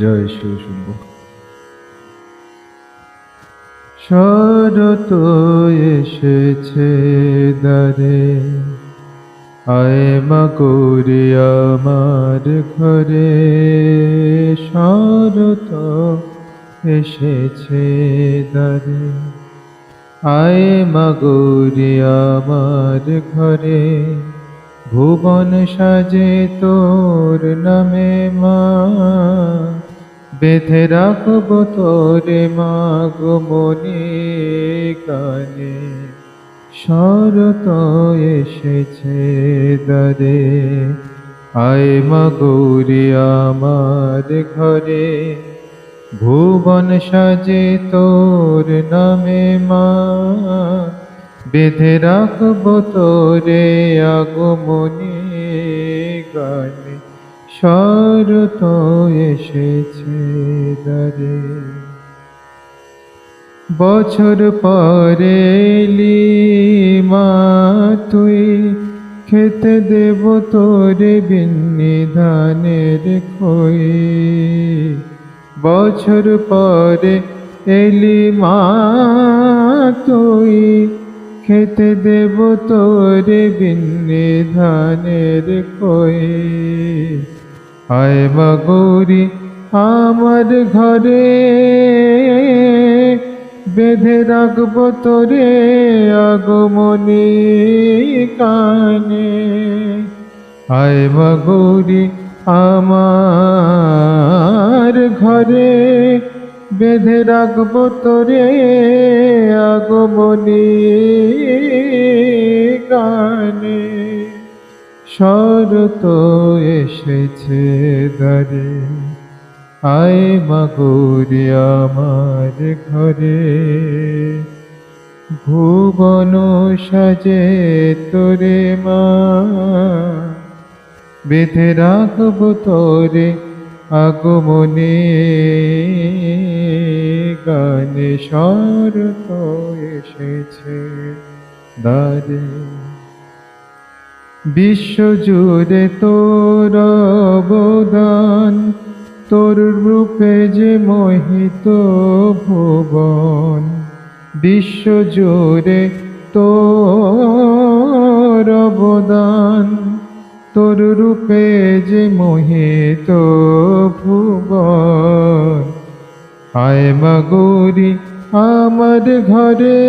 জয় শিব শম্ভু। শরৎ এসেছে দ্বারে, আয় মা গৌরী আমার ঘরে। শরৎ এসেছে দ্বারে, আয় মা গৌরী আমার ঘরে। ভুবন সাজে তোর নামে মা, বেঁধে রাখব তোরে মা গো মনে কানে। শরৎ এসেছে দ্বারে, আয় মা গৌরী আমার ঘরে। ভুবন সাজে তোর নামে মা, বেঁধে রাখব তোরে আগমনে গানে। শরৎ এসেছে দ্বারে। বছর পরে এলি মা তুই, খেতে দেব তোরে বিন্নি ধানের খই। বছর পরে এলি মা তুই, খেতে দেব তোরে বিন্নি ধানের খই। আয় মা গৌরী আমার ঘরে, বেঁধে রাখব তোরে আগমনী কানে। আয় মা গৌরী আমার ঘরে, বেঁধে রাখব তোরে আগমনী গানে। শরৎ এসেছে দ্বারে, আয় মা গৌরী আমার ঘরে। ভুবন সাজে তোরে মা, বেঁধে রাখব তোরে আগমনে গানে। শরৎ এসেছে দ্বারে। বিশ্বজুড়ে তোর অবদান, তোর রূপে যে মোহিত ভুবন। বিশ্বজুড়ে তোর অবদান, তোর রূপে যে মোহিত ভুবন। আয় মা গৌরী আমার ঘরে,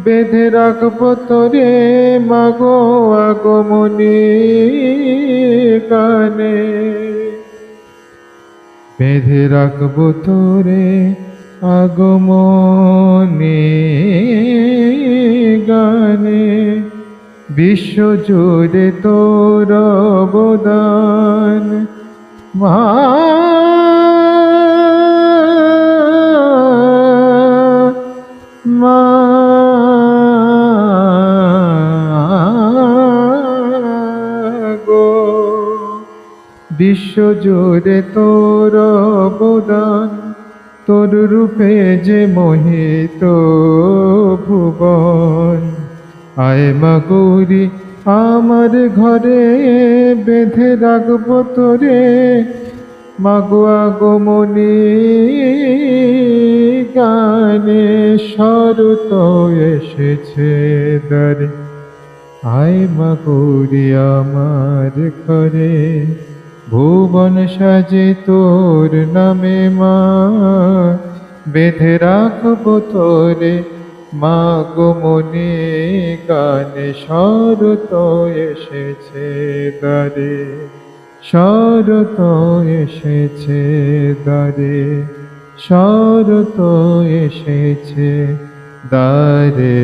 বেঁধে রাখব তোরে মাগো আগমনী গানে। বেঁধে রাখব তোরে আগমনী গানে। বিশ্বজুড়ে তোর অবদান মা, মা গো। বিশ্বজুড়ে তোর অবদান, তোর রূপে যে মোহিত ভুবন। আয় মা গৌরী আমার ঘরে, বেঁধে রাখব তোরে মাগো আগমনী গানে। শরৎ এসেছে দ্বারে, আয় মা গৌরী আমার ঘরে। ভুবন সাজে তোর নামে মা, বেঁধে রাখব তোরে মাগো মনে গানে। শরৎ এসেছে দ্বারে, শরৎ এসেছে দ্বারে। শরৎ এসেছে দ্বারে।